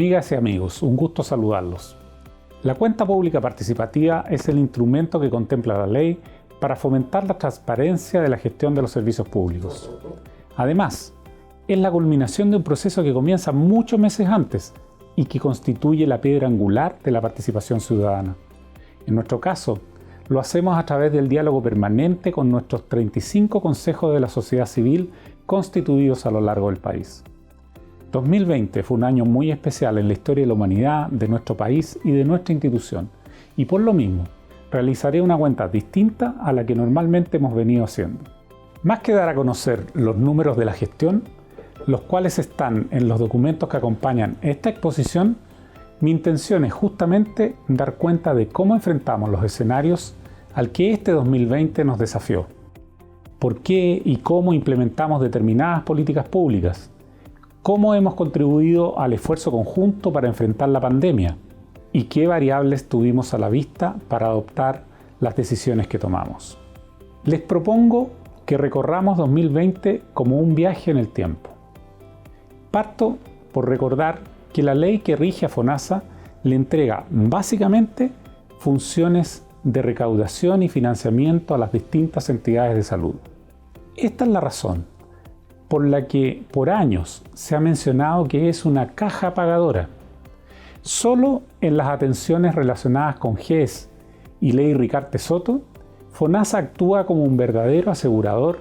Amigas y amigos, un gusto saludarlos. La cuenta pública participativa es el instrumento que contempla la ley para fomentar la transparencia de la gestión de los servicios públicos. Además, es la culminación de un proceso que comienza muchos meses antes y que constituye la piedra angular de la participación ciudadana. En nuestro caso, lo hacemos a través del diálogo permanente con nuestros 35 consejos de la sociedad civil constituidos a lo largo del país. 2020 fue un año muy especial en la historia de la humanidad, de nuestro país y de nuestra institución, y por lo mismo, realizaré una cuenta distinta a la que normalmente hemos venido haciendo. Más que dar a conocer los números de la gestión, los cuales están en los documentos que acompañan esta exposición, mi intención es justamente dar cuenta de cómo enfrentamos los escenarios al que este 2020 nos desafió. ¿Por qué y cómo implementamos determinadas políticas públicas? ¿Cómo hemos contribuido al esfuerzo conjunto para enfrentar la pandemia? ¿Y qué variables tuvimos a la vista para adoptar las decisiones que tomamos? Les propongo que recorramos 2020 como un viaje en el tiempo. Parto por recordar que la ley que rige a FONASA le entrega básicamente funciones de recaudación y financiamiento a las distintas entidades de salud. Esta es la razón por la que por años se ha mencionado que es una caja pagadora. Solo en las atenciones relacionadas con GES y Ley Ricarte Soto, FONASA actúa como un verdadero asegurador,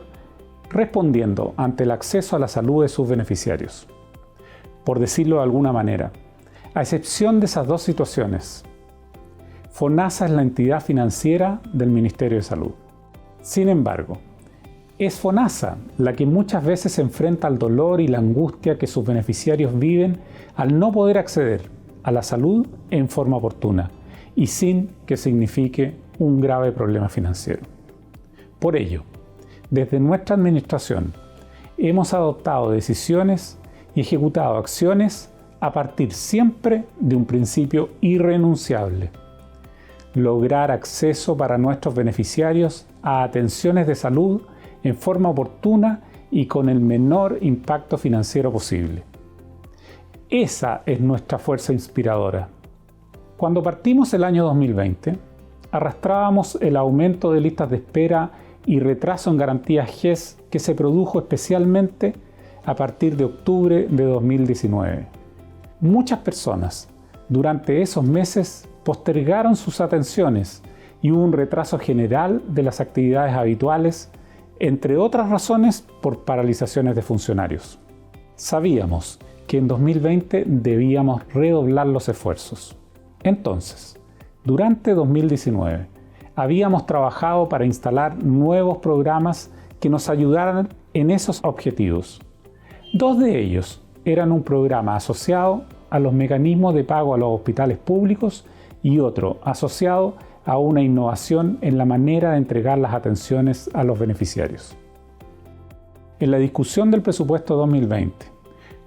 respondiendo ante el acceso a la salud de sus beneficiarios. Por decirlo de alguna manera, a excepción de esas dos situaciones, FONASA es la entidad financiera del Ministerio de Salud. Sin embargo, es FONASA la que muchas veces se enfrenta al dolor y la angustia que sus beneficiarios viven al no poder acceder a la salud en forma oportuna y sin que signifique un grave problema financiero. Por ello, desde nuestra administración hemos adoptado decisiones y ejecutado acciones a partir siempre de un principio irrenunciable: lograr acceso para nuestros beneficiarios a atenciones de salud en forma oportuna y con el menor impacto financiero posible. Esa es nuestra fuerza inspiradora. Cuando partimos el año 2020, arrastrábamos el aumento de listas de espera y retraso en garantías GES que se produjo especialmente a partir de octubre de 2019. Muchas personas durante esos meses postergaron sus atenciones y hubo un retraso general de las actividades habituales, entre otras razones por paralizaciones de funcionarios. Sabíamos que en 2020 debíamos redoblar los esfuerzos. Entonces, durante 2019, habíamos trabajado para instalar nuevos programas que nos ayudaran en esos objetivos. Dos de ellos eran un programa asociado a los mecanismos de pago a los hospitales públicos y otro asociado a una innovación en la manera de entregar las atenciones a los beneficiarios. En la discusión del presupuesto 2020,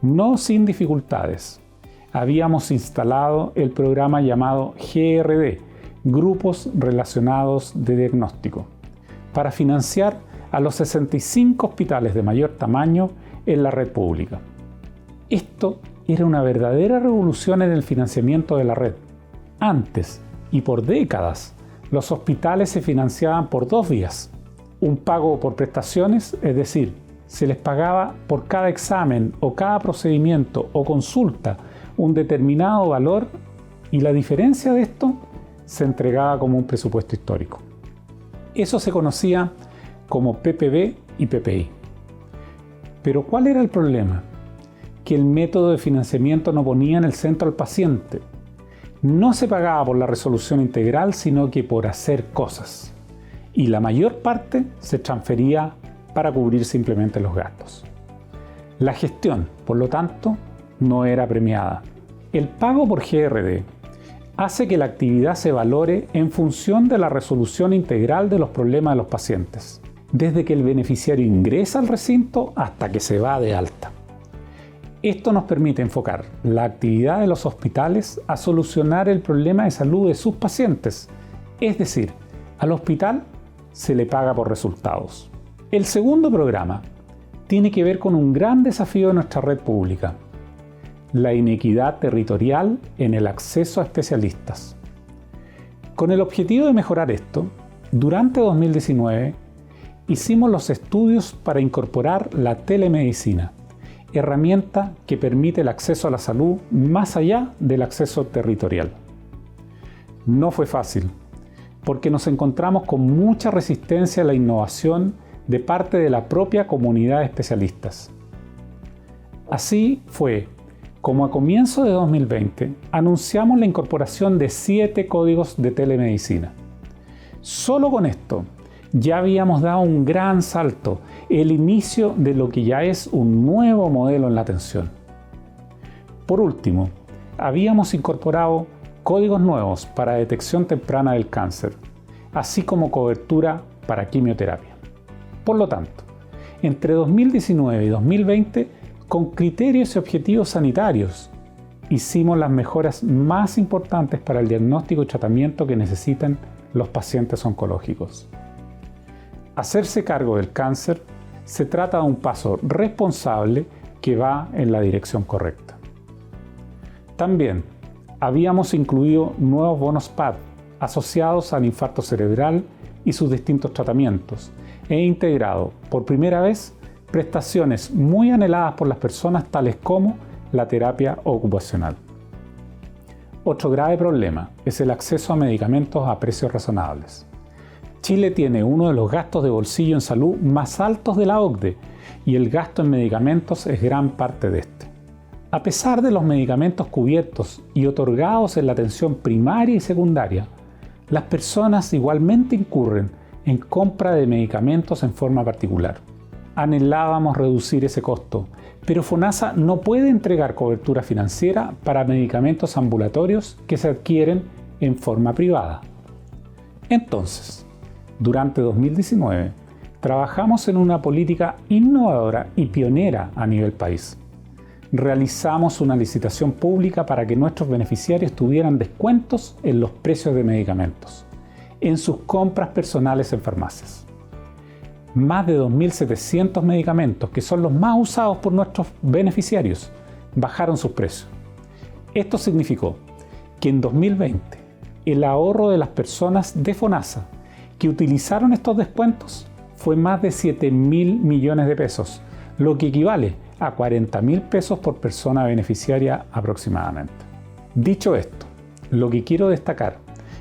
no sin dificultades, habíamos instalado el programa llamado GRD, Grupos Relacionados de Diagnóstico, para financiar a los 65 hospitales de mayor tamaño en la red pública. Esto era una verdadera revolución en el financiamiento de la red. Antes, y por décadas, los hospitales se financiaban por dos vías: un pago por prestaciones, es decir, se les pagaba por cada examen o cada procedimiento o consulta un determinado valor y la diferencia de esto se entregaba como un presupuesto histórico. Eso se conocía como PPB y PPI. Pero ¿cuál era el problema? Que el método de financiamiento no ponía en el centro al paciente. No se pagaba por la resolución integral, sino que por hacer cosas. Y la mayor parte se transfería para cubrir simplemente los gastos. La gestión, por lo tanto, no era premiada. El pago por GRD hace que la actividad se valore en función de la resolución integral de los problemas de los pacientes, desde que el beneficiario ingresa al recinto hasta que se va de alta. Esto nos permite enfocar la actividad de los hospitales a solucionar el problema de salud de sus pacientes, es decir, al hospital se le paga por resultados. El segundo programa tiene que ver con un gran desafío de nuestra red pública: la inequidad territorial en el acceso a especialistas. Con el objetivo de mejorar esto, durante 2019 hicimos los estudios para incorporar la telemedicina, herramienta que permite el acceso a la salud más allá del acceso territorial. No fue fácil, porque nos encontramos con mucha resistencia a la innovación de parte de la propia comunidad de especialistas. Así fue como a comienzos de 2020 anunciamos la incorporación de 7 códigos de telemedicina. Solo con esto ya habíamos dado un gran salto, el inicio de lo que ya es un nuevo modelo en la atención. Por último, habíamos incorporado códigos nuevos para detección temprana del cáncer, así como cobertura para quimioterapia. Por lo tanto, entre 2019 y 2020, con criterios y objetivos sanitarios, hicimos las mejoras más importantes para el diagnóstico y tratamiento que necesitan los pacientes oncológicos. Hacerse cargo del cáncer se trata de un paso responsable que va en la dirección correcta. También habíamos incluido nuevos bonos PAD asociados al infarto cerebral y sus distintos tratamientos e integrado por primera vez prestaciones muy anheladas por las personas tales como la terapia ocupacional. Otro grave problema es el acceso a medicamentos a precios razonables. Chile tiene uno de los gastos de bolsillo en salud más altos de la OCDE y el gasto en medicamentos es gran parte de este. A pesar de los medicamentos cubiertos y otorgados en la atención primaria y secundaria, las personas igualmente incurren en compra de medicamentos en forma particular. Anhelábamos reducir ese costo, pero FONASA no puede entregar cobertura financiera para medicamentos ambulatorios que se adquieren en forma privada. Entonces, durante 2019, trabajamos en una política innovadora y pionera a nivel país. Realizamos una licitación pública para que nuestros beneficiarios tuvieran descuentos en los precios de medicamentos, en sus compras personales en farmacias. Más de 2.700 medicamentos, que son los más usados por nuestros beneficiarios, bajaron sus precios. Esto significó que en 2020 el ahorro de las personas de FONASA que utilizaron estos descuentos fue más de 7.000 millones de pesos, lo que equivale a 40.000 pesos por persona beneficiaria aproximadamente. Dicho esto, lo que quiero destacar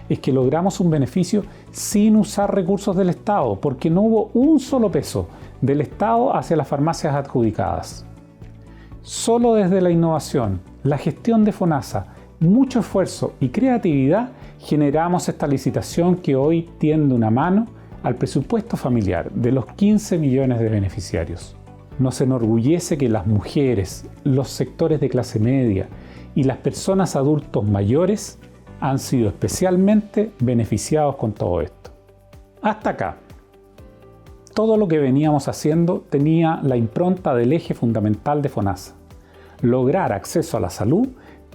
es que logramos un beneficio sin usar recursos del Estado, porque no hubo un solo peso del Estado hacia las farmacias adjudicadas. Solo desde la innovación, la gestión de FONASA, mucho esfuerzo y creatividad generamos esta licitación que hoy tiende una mano al presupuesto familiar de los 15 millones de beneficiarios. Nos enorgullece que las mujeres, los sectores de clase media y las personas adultos mayores han sido especialmente beneficiados con todo esto. Hasta acá, todo lo que veníamos haciendo tenía la impronta del eje fundamental de FONASA: lograr acceso a la salud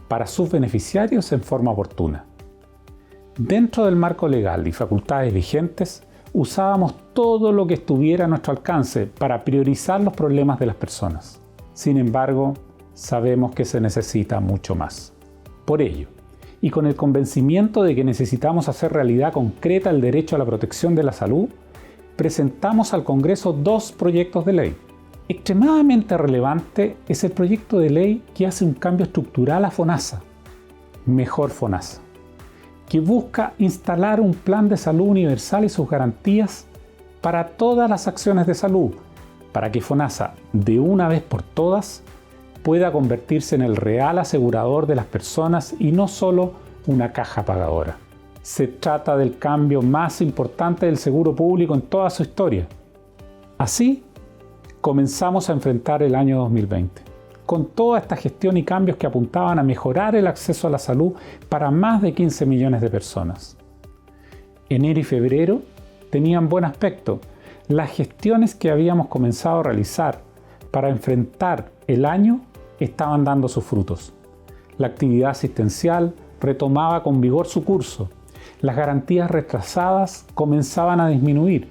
para sus beneficiarios en forma oportuna. Dentro del marco legal y facultades vigentes, usábamos todo lo que estuviera a nuestro alcance para priorizar los problemas de las personas. Sin embargo, sabemos que se necesita mucho más. Por ello, y con el convencimiento de que necesitamos hacer realidad concreta el derecho a la protección de la salud, presentamos al Congreso 2 proyectos de ley. Extremadamente relevante es el proyecto de ley que hace un cambio estructural a FONASA, Mejor FONASA, que busca instalar un plan de salud universal y sus garantías para todas las acciones de salud, para que FONASA, de una vez por todas, pueda convertirse en el real asegurador de las personas y no solo una caja pagadora. Se trata del cambio más importante del seguro público en toda su historia. Así, comenzamos a enfrentar el año 2020, con toda esta gestión y cambios que apuntaban a mejorar el acceso a la salud para más de 15 millones de personas. Enero y febrero tenían buen aspecto. Las gestiones que habíamos comenzado a realizar para enfrentar el año estaban dando sus frutos. La actividad asistencial retomaba con vigor su curso, las garantías retrasadas comenzaban a disminuir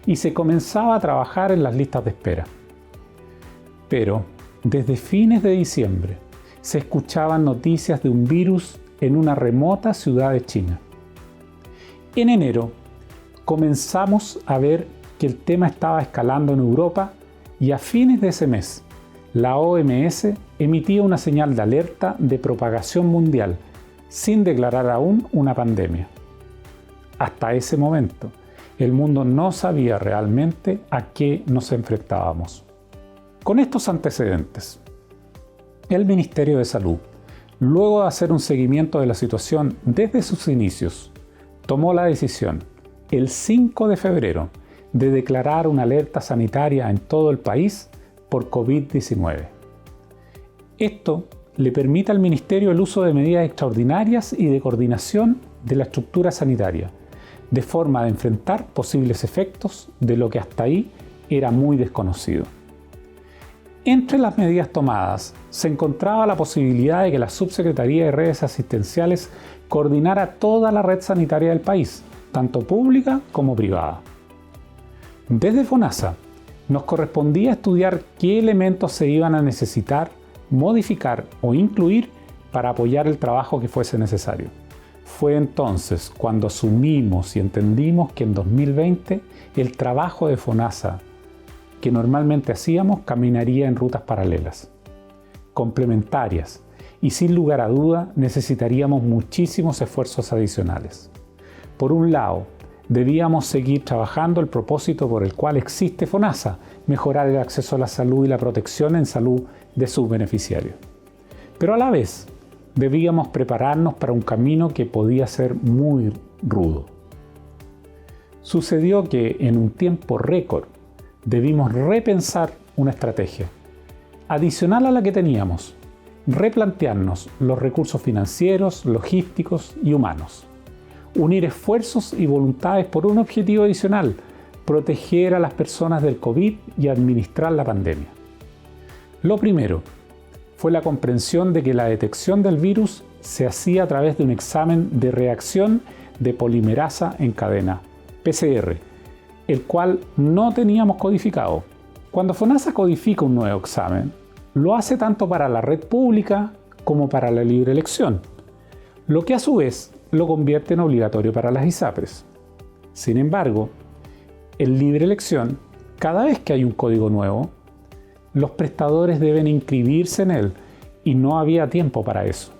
y se comenzaba a trabajar en las listas de espera. Pero, desde fines de diciembre, se escuchaban noticias de un virus en una remota ciudad de China. En enero comenzamos a ver que el tema estaba escalando en Europa y a fines de ese mes la OMS emitía una señal de alerta de propagación mundial sin declarar aún una pandemia. Hasta ese momento, el mundo no sabía realmente a qué nos enfrentábamos. Con estos antecedentes, el Ministerio de Salud, luego de hacer un seguimiento de la situación desde sus inicios, tomó la decisión, el 5 de febrero, de declarar una alerta sanitaria en todo el país por COVID-19. Esto le permite al Ministerio el uso de medidas extraordinarias y de coordinación de la estructura sanitaria, de forma de enfrentar posibles efectos de lo que hasta ahí era muy desconocido. Entre las medidas tomadas se encontraba la posibilidad de que la Subsecretaría de Redes Asistenciales coordinara toda la red sanitaria del país, tanto pública como privada. Desde FONASA nos correspondía estudiar qué elementos se iban a necesitar, modificar o incluir para apoyar el trabajo que fuese necesario. Fue entonces cuando asumimos y entendimos que en 2020 el trabajo de FONASA que normalmente hacíamos caminaría en rutas paralelas, complementarias, y sin lugar a duda necesitaríamos muchísimos esfuerzos adicionales. Por un lado, debíamos seguir trabajando el propósito por el cual existe FONASA, mejorar el acceso a la salud y la protección en salud de sus beneficiarios. Pero a la vez, debíamos prepararnos para un camino que podía ser muy rudo. Sucedió que en un tiempo récord debimos repensar una estrategia, adicional a la que teníamos, replantearnos los recursos financieros, logísticos y humanos, unir esfuerzos y voluntades por un objetivo adicional, proteger a las personas del COVID y administrar la pandemia. Lo primero fue la comprensión de que la detección del virus se hacía a través de un examen de reacción de polimerasa en cadena, PCR, el cual no teníamos codificado. Cuando FONASA codifica un nuevo examen, lo hace tanto para la red pública como para la libre elección, lo que a su vez lo convierte en obligatorio para las ISAPRES. Sin embargo, en libre elección, cada vez que hay un código nuevo, los prestadores deben inscribirse en él y no había tiempo para eso.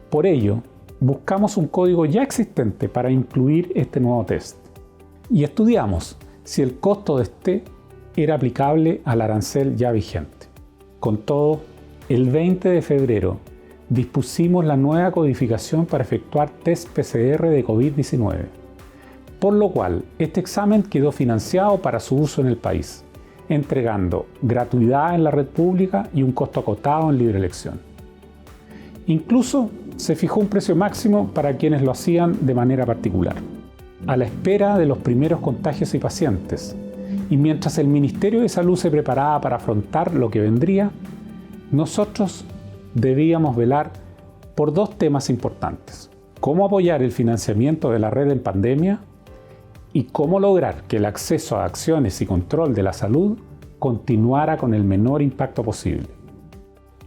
Por ello, buscamos un código ya existente para incluir este nuevo test y estudiamos si el costo de este era aplicable al arancel ya vigente. Con todo, el 20 de febrero dispusimos la nueva codificación para efectuar test PCR de COVID-19, por lo cual este examen quedó financiado para su uso en el país, entregando gratuidad en la red pública y un costo acotado en libre elección. Incluso se fijó un precio máximo para quienes lo hacían de manera particular. A la espera de los primeros contagios y pacientes, y mientras el Ministerio de Salud se preparaba para afrontar lo que vendría, nosotros debíamos velar por dos temas importantes: cómo apoyar el financiamiento de la red en pandemia y cómo lograr que el acceso a acciones y control de la salud continuara con el menor impacto posible.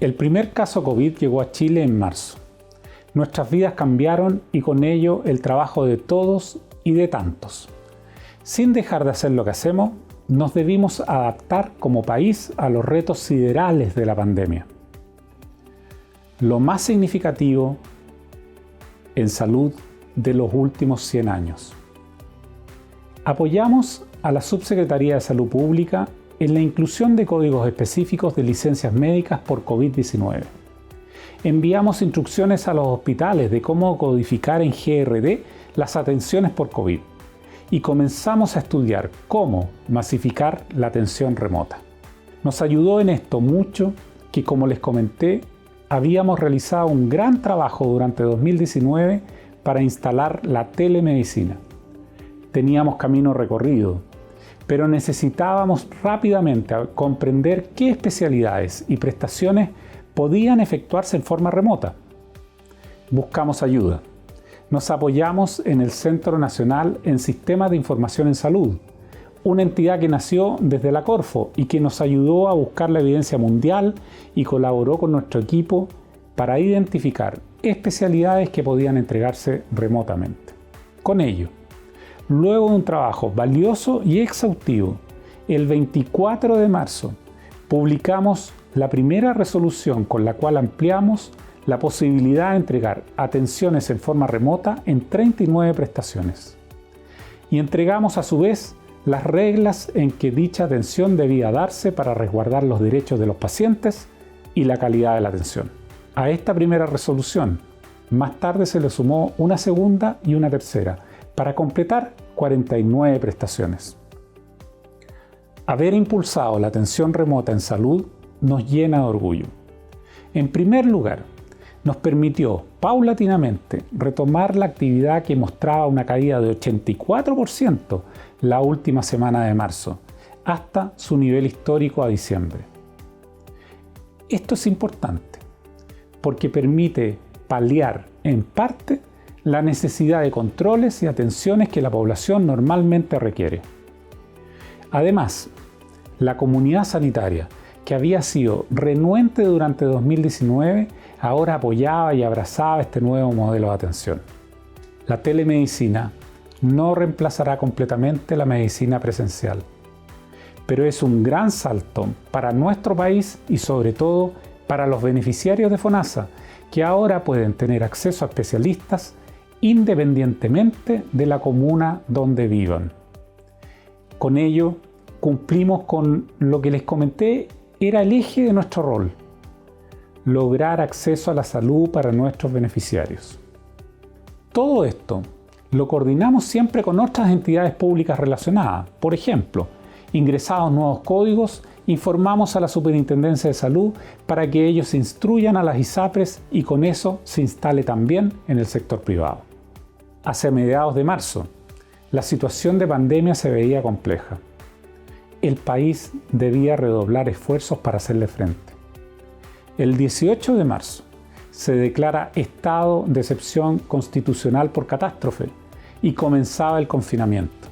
El primer caso COVID llegó a Chile en marzo. Nuestras vidas cambiaron y con ello el trabajo de todos y de tantos. Sin dejar de hacer lo que hacemos, nos debimos adaptar como país a los retos siderales de la pandemia. Lo más significativo en salud de los últimos 100 años. Apoyamos a la Subsecretaría de Salud Pública en la inclusión de códigos específicos de licencias médicas por COVID-19. Enviamos instrucciones a los hospitales de cómo codificar en GRD las atenciones por COVID y comenzamos a estudiar cómo masificar la atención remota. Nos ayudó en esto mucho que, como les comenté, habíamos realizado un gran trabajo durante 2019 para instalar la telemedicina. Teníamos camino recorrido, pero necesitábamos rápidamente comprender qué especialidades y prestaciones podían efectuarse en forma remota. Buscamos ayuda. Nos apoyamos en el Centro Nacional en Sistemas de Información en Salud, una entidad que nació desde la Corfo y que nos ayudó a buscar la evidencia mundial y colaboró con nuestro equipo para identificar especialidades que podían entregarse remotamente. Con ello, luego de un trabajo valioso y exhaustivo, el 24 de marzo publicamos la primera resolución con la cual ampliamos la posibilidad de entregar atenciones en forma remota en 39 prestaciones. Y entregamos a su vez las reglas en que dicha atención debía darse para resguardar los derechos de los pacientes y la calidad de la atención. A esta primera resolución, más tarde se le sumó una segunda y una tercera, para completar 49 prestaciones. Haber impulsado la atención remota en salud nos llena de orgullo. En primer lugar, nos permitió paulatinamente retomar la actividad que mostraba una caída de 84% la última semana de marzo, hasta su nivel histórico a diciembre. Esto es importante, porque permite paliar en parte la necesidad de controles y atenciones que la población normalmente requiere. Además, la comunidad sanitaria, que había sido renuente durante 2019, ahora apoyaba y abrazaba este nuevo modelo de atención. La telemedicina no reemplazará completamente la medicina presencial, pero es un gran salto para nuestro país y sobre todo para los beneficiarios de FONASA, que ahora pueden tener acceso a especialistas independientemente de la comuna donde vivan. Con ello, cumplimos con lo que les comenté era el eje de nuestro rol: lograr acceso a la salud para nuestros beneficiarios. Todo esto lo coordinamos siempre con otras entidades públicas relacionadas. Por ejemplo, ingresados nuevos códigos, informamos a la Superintendencia de Salud para que ellos instruyan a las ISAPRES y con eso se instale también en el sector privado. Hacia mediados de marzo, la situación de pandemia se veía compleja. El país debía redoblar esfuerzos para hacerle frente. El 18 de marzo se declara estado de excepción constitucional por catástrofe y comenzaba el confinamiento.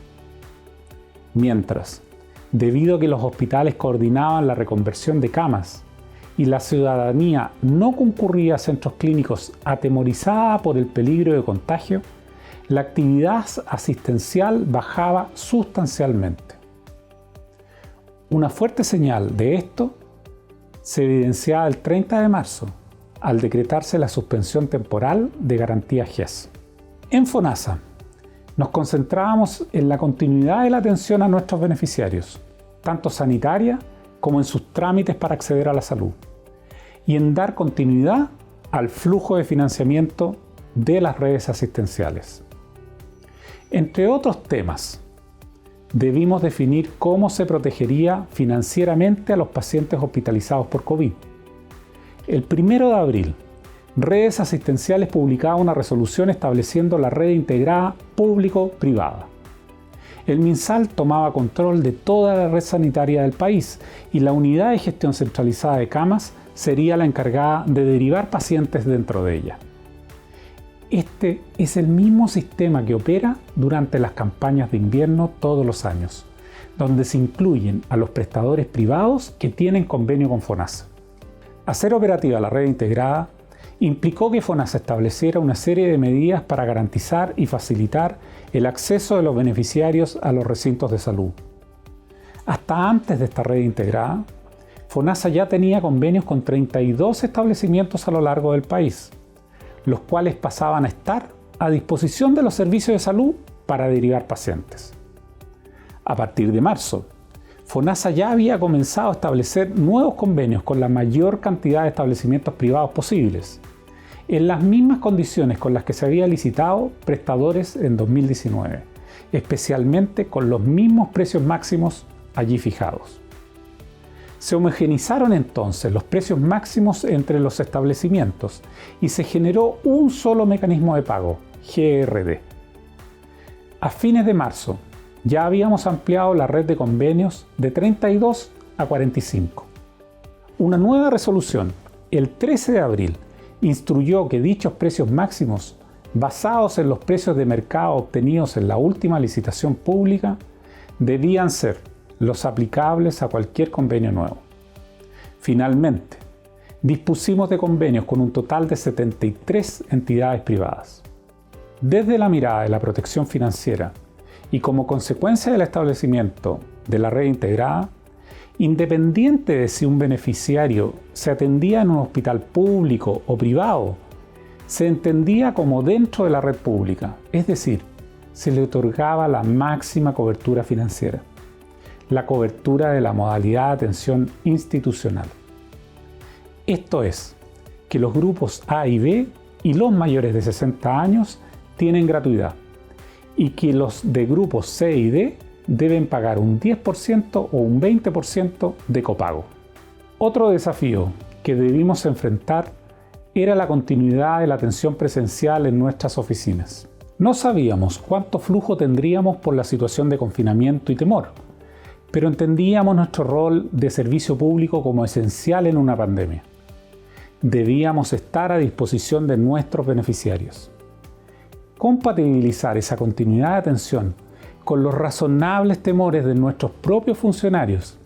Mientras, debido a que los hospitales coordinaban la reconversión de camas y la ciudadanía no concurría a centros clínicos atemorizada por el peligro de contagio, la actividad asistencial bajaba sustancialmente. Una fuerte señal de esto se evidenciaba el 30 de marzo, al decretarse la suspensión temporal de garantía GES. En FONASA, nos concentrábamos en la continuidad de la atención a nuestros beneficiarios, tanto sanitaria como en sus trámites para acceder a la salud, y en dar continuidad al flujo de financiamiento de las redes asistenciales. Entre otros temas, debimos definir cómo se protegería financieramente a los pacientes hospitalizados por COVID. El 1 de abril, Redes Asistenciales publicaba una resolución estableciendo la red integrada público-privada. El MinSal tomaba control de toda la red sanitaria del país y la unidad de gestión centralizada de camas sería la encargada de derivar pacientes dentro de ella. Este es el mismo sistema que opera durante las campañas de invierno todos los años, donde se incluyen a los prestadores privados que tienen convenio con FONASA. Hacer operativa la red integrada implicó que FONASA estableciera una serie de medidas para garantizar y facilitar el acceso de los beneficiarios a los recintos de salud. Hasta antes de esta red integrada, FONASA ya tenía convenios con 32 establecimientos a lo largo del país, los cuales pasaban a estar a disposición de los servicios de salud para derivar pacientes. A partir de marzo, FONASA ya había comenzado a establecer nuevos convenios con la mayor cantidad de establecimientos privados posibles, en las mismas condiciones con las que se había licitado prestadores en 2019, especialmente con los mismos precios máximos allí fijados. Se homogenizaron entonces los precios máximos entre los establecimientos y se generó un solo mecanismo de pago, GRD. A fines de marzo ya habíamos ampliado la red de convenios de 32 a 45. Una nueva resolución, el 13 de abril, instruyó que dichos precios máximos, basados en los precios de mercado obtenidos en la última licitación pública, debían ser los aplicables a cualquier convenio nuevo. Finalmente, dispusimos de convenios con un total de 73 entidades privadas. Desde la mirada de la protección financiera y como consecuencia del establecimiento de la red integrada, independiente de si un beneficiario se atendía en un hospital público o privado, se entendía como dentro de la red pública, es decir, se le otorgaba la máxima cobertura financiera, la cobertura de la modalidad de atención institucional. Esto es, que los grupos A y B y los mayores de 60 años tienen gratuidad y que los de grupos C y D deben pagar un 10% o un 20% de copago. Otro desafío que debimos enfrentar era la continuidad de la atención presencial en nuestras oficinas. No sabíamos cuánto flujo tendríamos por la situación de confinamiento y temor, pero entendíamos nuestro rol de servicio público como esencial en una pandemia. Debíamos estar a disposición de nuestros beneficiarios. Compatibilizar esa continuidad de atención con los razonables temores de nuestros propios funcionarios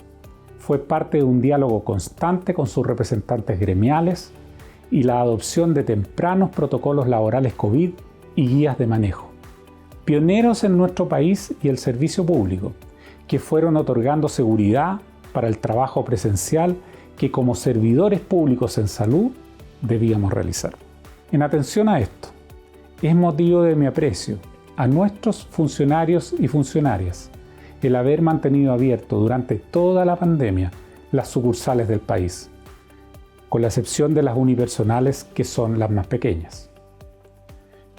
fue parte de un diálogo constante con sus representantes gremiales y la adopción de tempranos protocolos laborales COVID y guías de manejo, pioneros en nuestro país y el servicio público, que fueron otorgando seguridad para el trabajo presencial que como servidores públicos en salud debíamos realizar. En atención a esto, es motivo de mi aprecio a nuestros funcionarios y funcionarias el haber mantenido abierto durante toda la pandemia las sucursales del país, con la excepción de las unipersonales que son las más pequeñas.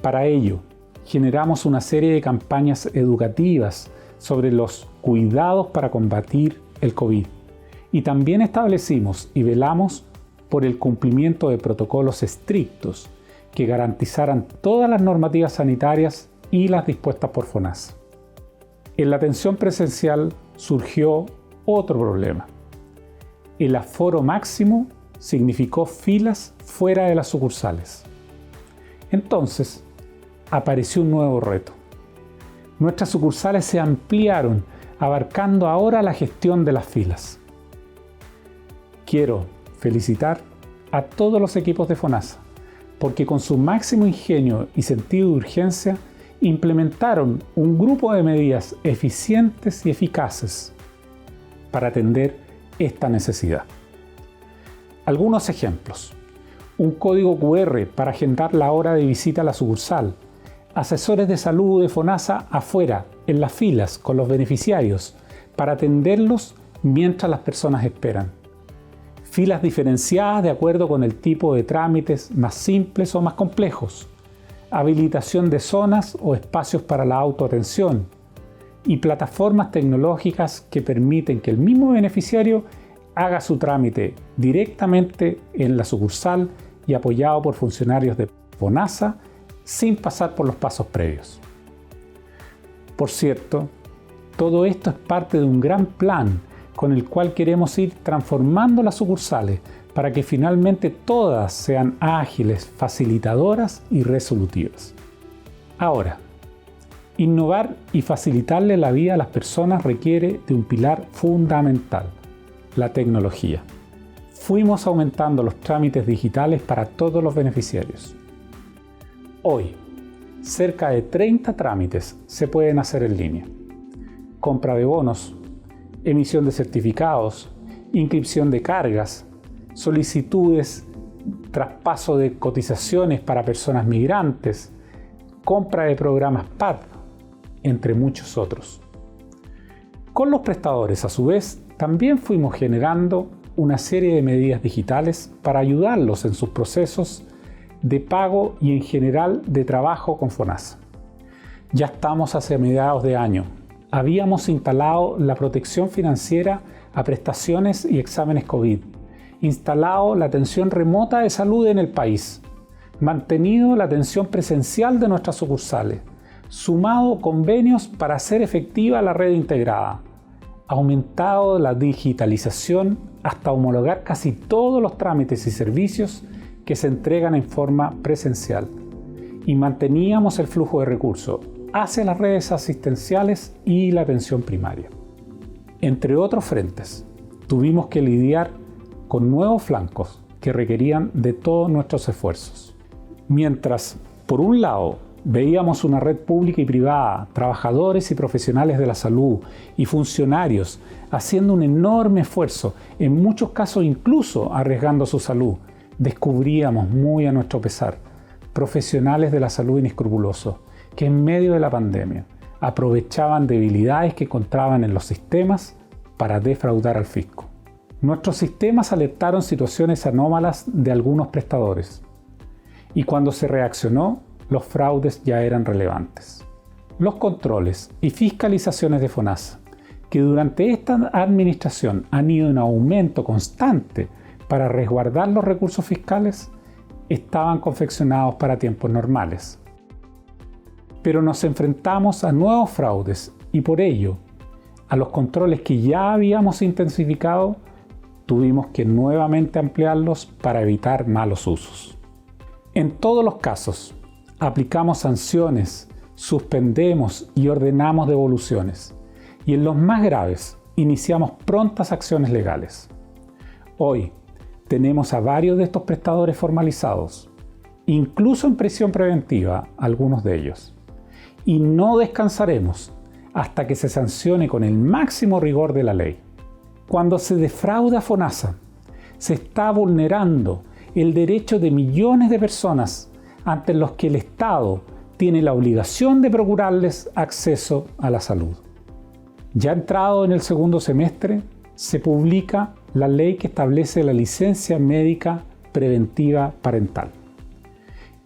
Para ello, generamos una serie de campañas educativas sobre los cuidados para combatir el COVID y también establecimos y velamos por el cumplimiento de protocolos estrictos que garantizaran todas las normativas sanitarias y las dispuestas por FONASA. En la atención presencial surgió otro problema. El aforo máximo significó filas fuera de las sucursales. Entonces, apareció un nuevo reto. Nuestras sucursales se ampliaron, abarcando ahora la gestión de las filas. Quiero felicitar a todos los equipos de FONASA, porque con su máximo ingenio y sentido de urgencia implementaron un grupo de medidas eficientes y eficaces para atender esta necesidad. Algunos ejemplos: un código QR para agendar la hora de visita a la sucursal, asesores de salud de FONASA afuera, en las filas, con los beneficiarios, para atenderlos mientras las personas esperan. Filas diferenciadas de acuerdo con el tipo de trámites más simples o más complejos, habilitación de zonas o espacios para la autoatención y plataformas tecnológicas que permiten que el mismo beneficiario haga su trámite directamente en la sucursal y apoyado por funcionarios de FONASA sin pasar por los pasos previos. Por cierto, todo esto es parte de un gran plan con el cual queremos ir transformando las sucursales para que finalmente todas sean ágiles, facilitadoras y resolutivas. Ahora, innovar y facilitarle la vida a las personas requiere de un pilar fundamental: la tecnología. Fuimos aumentando los trámites digitales para todos los beneficiarios. Hoy, cerca de 30 trámites se pueden hacer en línea: compra de bonos, emisión de certificados, inscripción de cargas, solicitudes, traspaso de cotizaciones para personas migrantes, compra de programas PAD, entre muchos otros. Con los prestadores, a su vez, también fuimos generando una serie de medidas digitales para ayudarlos en sus procesos de pago y en general de trabajo con FONASA. Ya estamos hacia mediados de año. Habíamos instalado la protección financiera a prestaciones y exámenes COVID, instalado la atención remota de salud en el país, mantenido la atención presencial de nuestras sucursales, sumado convenios para hacer efectiva la red integrada, aumentado la digitalización hasta homologar casi todos los trámites y servicios que se entregan en forma presencial, y manteníamos el flujo de recursos hacia las redes asistenciales y la atención primaria. Entre otros frentes, tuvimos que lidiar con nuevos flancos que requerían de todos nuestros esfuerzos. Mientras, por un lado, veíamos una red pública y privada, trabajadores y profesionales de la salud y funcionarios haciendo un enorme esfuerzo, en muchos casos incluso arriesgando su salud, descubríamos muy a nuestro pesar profesionales de la salud inescrupulosos que en medio de la pandemia aprovechaban debilidades que encontraban en los sistemas para defraudar al fisco. Nuestros sistemas alertaron situaciones anómalas de algunos prestadores y cuando se reaccionó, los fraudes ya eran relevantes. Los controles y fiscalizaciones de FONASA, que durante esta administración han ido en aumento constante para resguardar los recursos fiscales, estaban confeccionados para tiempos normales. Pero nos enfrentamos a nuevos fraudes y por ello, a los controles que ya habíamos intensificado, tuvimos que nuevamente ampliarlos para evitar malos usos. En todos los casos, aplicamos sanciones, suspendemos y ordenamos devoluciones. Y en los más graves, iniciamos prontas acciones legales. Hoy, tenemos a varios de estos prestadores formalizados, incluso en prisión preventiva, algunos de ellos. Y no descansaremos hasta que se sancione con el máximo rigor de la ley. Cuando se defrauda a FONASA, se está vulnerando el derecho de millones de personas ante los que el Estado tiene la obligación de procurarles acceso a la salud. Ya entrado en el segundo semestre, se publica la ley que establece la licencia médica preventiva parental.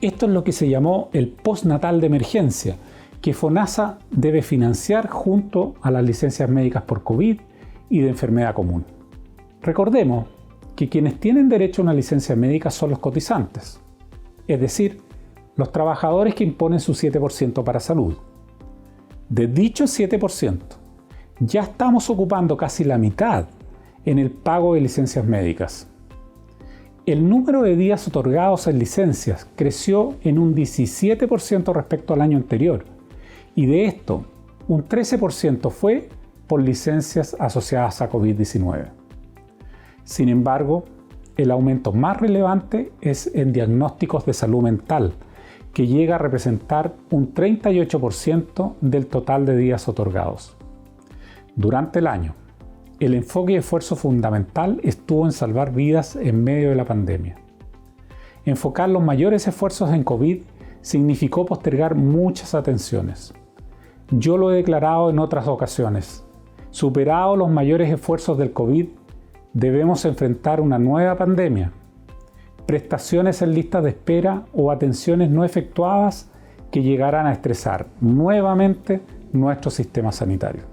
Esto es lo que se llamó el postnatal de emergencia, que FONASA debe financiar junto a las licencias médicas por COVID y de enfermedad común. Recordemos que quienes tienen derecho a una licencia médica son los cotizantes, es decir, los trabajadores que imponen su 7% para salud. De dicho 7%, ya estamos ocupando casi la mitad en el pago de licencias médicas. El número de días otorgados en licencias creció en un 17% respecto al año anterior, y de esto, un 13% fue por licencias asociadas a COVID-19. Sin embargo, el aumento más relevante es en diagnósticos de salud mental, que llega a representar un 38% del total de días otorgados. Durante el año, el enfoque y esfuerzo fundamental estuvo en salvar vidas en medio de la pandemia. Enfocar los mayores esfuerzos en COVID significó postergar muchas atenciones. Yo lo he declarado en otras ocasiones. Superados los mayores esfuerzos del COVID, debemos enfrentar una nueva pandemia. Prestaciones en listas de espera o atenciones no efectuadas que llegarán a estresar nuevamente nuestro sistema sanitario.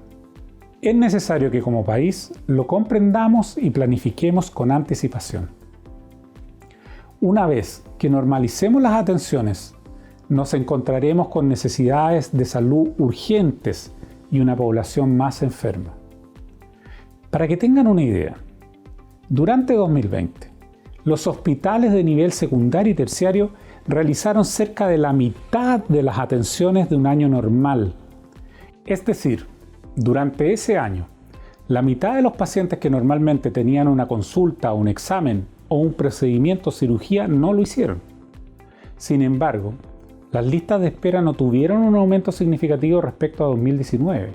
Es necesario que como país lo comprendamos y planifiquemos con anticipación. Una vez que normalicemos las atenciones, nos encontraremos con necesidades de salud urgentes y una población más enferma. Para que tengan una idea, durante 2020, los hospitales de nivel secundario y terciario realizaron cerca de la mitad de las atenciones de un año normal. Es decir, durante ese año, la mitad de los pacientes que normalmente tenían una consulta, un examen o un procedimiento de cirugía no lo hicieron. Sin embargo, las listas de espera no tuvieron un aumento significativo respecto a 2019.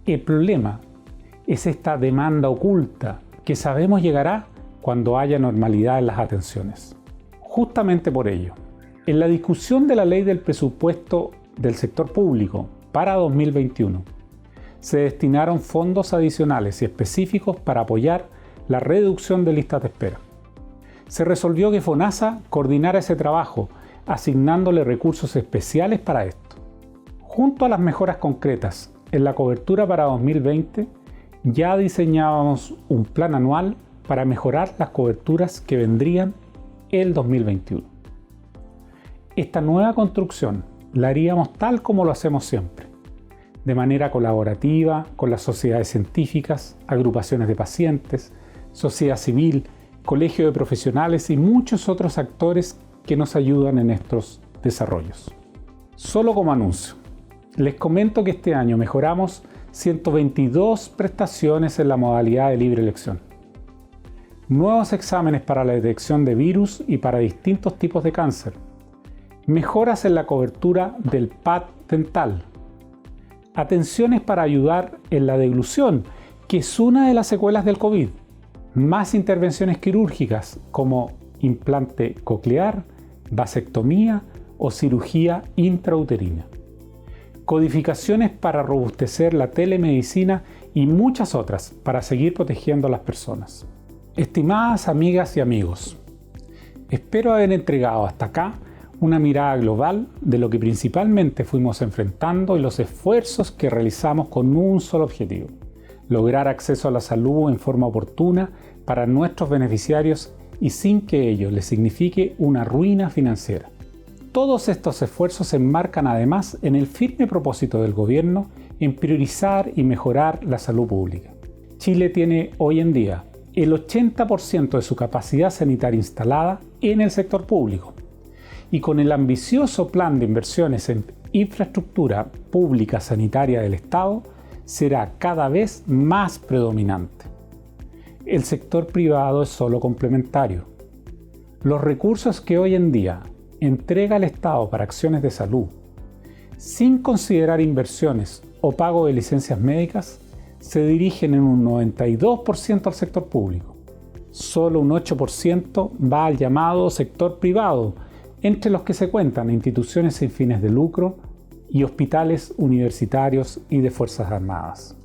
El problema es esta demanda oculta que sabemos llegará cuando haya normalidad en las atenciones. Justamente por ello, en la discusión de la ley del presupuesto del sector público para 2021, se destinaron fondos adicionales y específicos para apoyar la reducción de listas de espera. Se resolvió que FONASA coordinara ese trabajo, asignándole recursos especiales para esto. Junto a las mejoras concretas en la cobertura para 2020, ya diseñábamos un plan anual para mejorar las coberturas que vendrían el 2021. Esta nueva construcción la haríamos tal como lo hacemos siempre, de manera colaborativa con las sociedades científicas, agrupaciones de pacientes, sociedad civil, colegio de profesionales y muchos otros actores que nos ayudan en estos desarrollos. Solo como anuncio, les comento que este año mejoramos 122 prestaciones en la modalidad de libre elección. nuevos exámenes para la detección de virus y para distintos tipos de cáncer, mejoras en la cobertura del PAD dental, atenciones para ayudar en la deglución, que es una de las secuelas del COVID, más intervenciones quirúrgicas como implante coclear, vasectomía o cirugía intrauterina, codificaciones para robustecer la telemedicina y muchas otras para seguir protegiendo a las personas. Estimadas amigas y amigos, espero haber entregado hasta acá una mirada global de lo que principalmente fuimos enfrentando y los esfuerzos que realizamos con un solo objetivo: lograr acceso a la salud en forma oportuna para nuestros beneficiarios y sin que ello les signifique una ruina financiera. Todos estos esfuerzos se enmarcan además en el firme propósito del gobierno en priorizar y mejorar la salud pública. Chile tiene hoy en día el 80% de su capacidad sanitaria instalada en el sector público, y con el ambicioso plan de inversiones en infraestructura pública sanitaria del Estado será cada vez más predominante. El sector privado es solo complementario. Los recursos que hoy en día entrega el Estado para acciones de salud, sin considerar inversiones o pago de licencias médicas, se dirigen en un 92% al sector público. Solo un 8% va al llamado sector privado, entre los que se cuentan instituciones sin fines de lucro y hospitales universitarios y de Fuerzas Armadas.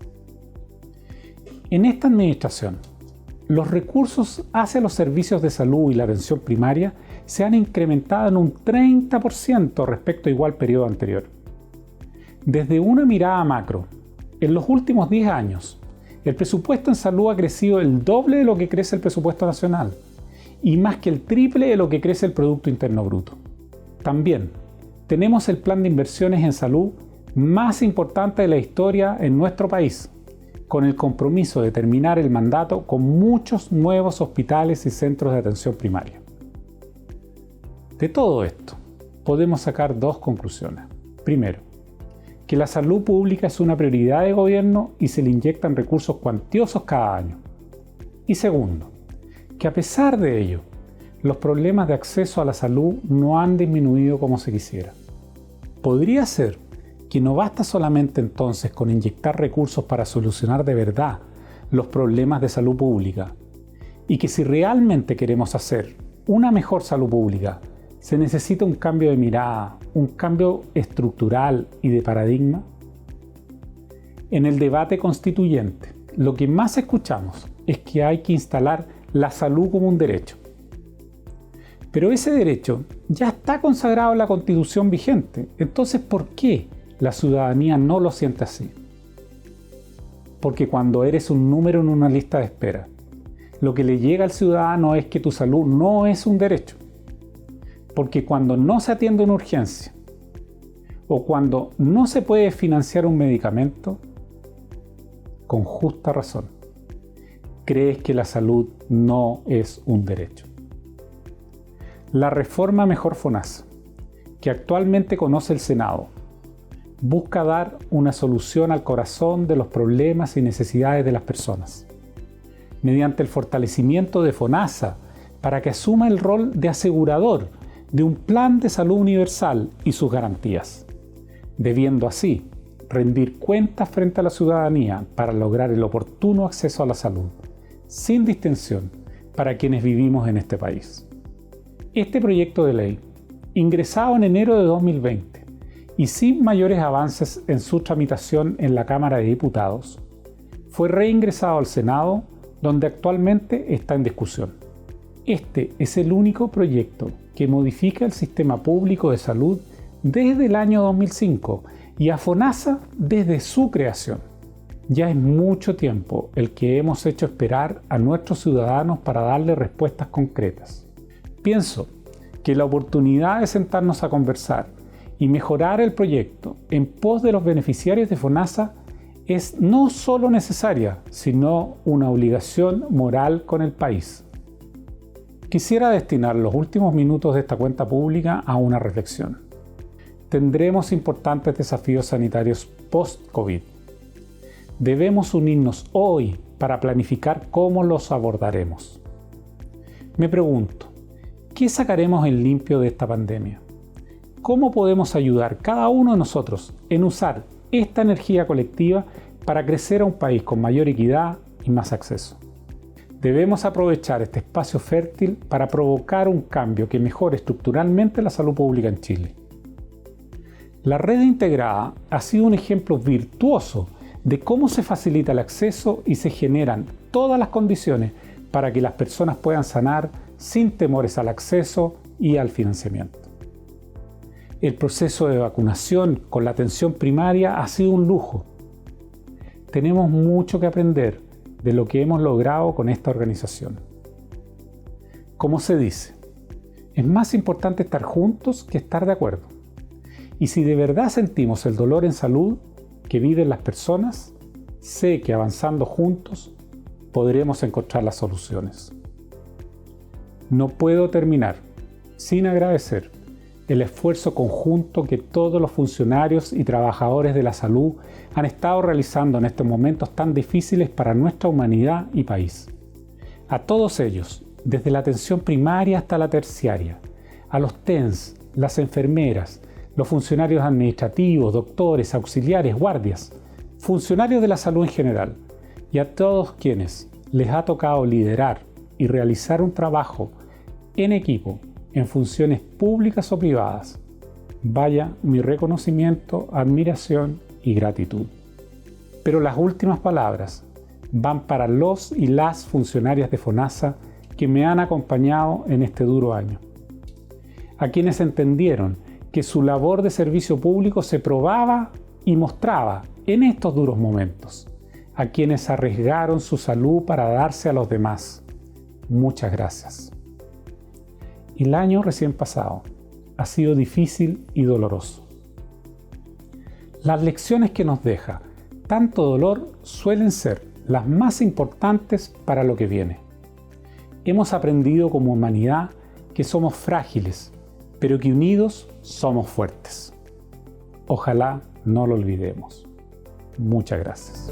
En esta administración, los recursos hacia los servicios de salud y la atención primaria se han incrementado en un 30% respecto a igual periodo anterior. Desde una mirada macro, en los últimos 10 años, el presupuesto en salud ha crecido el doble de lo que crece el presupuesto nacional y más que el triple de lo que crece el Producto Interno Bruto. También tenemos el plan de inversiones en salud más importante de la historia en nuestro país, con el compromiso de terminar el mandato con muchos nuevos hospitales y centros de atención primaria. De todo esto, podemos sacar dos conclusiones. Primero, que la salud pública es una prioridad de gobierno y se le inyectan recursos cuantiosos cada año. Y segundo, que a pesar de ello, los problemas de acceso a la salud no han disminuido como se quisiera. Podría ser que no basta solamente entonces con inyectar recursos para solucionar de verdad los problemas de salud pública, y que si realmente queremos hacer una mejor salud pública, se necesita un cambio de mirada, un cambio estructural y de paradigma. En el debate constituyente, lo que más escuchamos es que hay que instalar la salud como un derecho. Pero ese derecho ya está consagrado en la Constitución vigente. Entonces, ¿por qué la ciudadanía no lo siente así? Porque cuando eres un número en una lista de espera, lo que le llega al ciudadano es que tu salud no es un derecho. Porque cuando no se atiende una urgencia o cuando no se puede financiar un medicamento, con justa razón, crees que la salud no es un derecho. La reforma Mejor FONASA, que actualmente conoce el Senado, busca dar una solución al corazón de los problemas y necesidades de las personas, mediante el fortalecimiento de FONASA para que asuma el rol de asegurador de un plan de salud universal y sus garantías, debiendo así rendir cuentas frente a la ciudadanía para lograr el oportuno acceso a la salud, sin distinción para quienes vivimos en este país. Este proyecto de ley, ingresado en enero de 2020 y sin mayores avances en su tramitación en la Cámara de Diputados, fue reingresado al Senado, donde actualmente está en discusión. Este es el único proyecto que modifica el sistema público de salud desde el año 2005 y a FONASA desde su creación. Ya es mucho tiempo el que hemos hecho esperar a nuestros ciudadanos para darle respuestas concretas. Pienso que la oportunidad de sentarnos a conversar y mejorar el proyecto en pos de los beneficiarios de FONASA es no solo necesaria, sino una obligación moral con el país. Quisiera destinar los últimos minutos de esta cuenta pública a una reflexión. Tendremos importantes desafíos sanitarios post-COVID. Debemos unirnos hoy para planificar cómo los abordaremos. Me pregunto, ¿qué sacaremos en limpio de esta pandemia? ¿Cómo podemos ayudar cada uno de nosotros en usar esta energía colectiva para crecer a un país con mayor equidad y más acceso? Debemos aprovechar este espacio fértil para provocar un cambio que mejore estructuralmente la salud pública en Chile. La red integrada ha sido un ejemplo virtuoso de cómo se facilita el acceso y se generan todas las condiciones para que las personas puedan sanar sin temores al acceso y al financiamiento. El proceso de vacunación con la atención primaria ha sido un lujo. Tenemos mucho que aprender de lo que hemos logrado con esta organización. Como se dice, es más importante estar juntos que estar de acuerdo. Y si de verdad sentimos el dolor en salud que viven las personas, sé que avanzando juntos podremos encontrar las soluciones. No puedo terminar sin agradecer el esfuerzo conjunto que todos los funcionarios y trabajadores de la salud han estado realizando en estos momentos tan difíciles para nuestra humanidad y país. A todos ellos, desde la atención primaria hasta la terciaria, a los TENS, las enfermeras, los funcionarios administrativos, doctores, auxiliares, guardias, funcionarios de la salud en general, y a todos quienes les ha tocado liderar y realizar un trabajo en equipo en funciones públicas o privadas. Vaya mi reconocimiento, admiración y gratitud. Pero las últimas palabras van para los y las funcionarias de FONASA que me han acompañado en este duro año. A quienes entendieron que su labor de servicio público se probaba y mostraba en estos duros momentos. A quienes arriesgaron su salud para darse a los demás. Muchas gracias. El año recién pasado ha sido difícil y doloroso. Las lecciones que nos deja tanto dolor suelen ser las más importantes para lo que viene. Hemos aprendido como humanidad que somos frágiles, pero que unidos somos fuertes. Ojalá no lo olvidemos. Muchas gracias.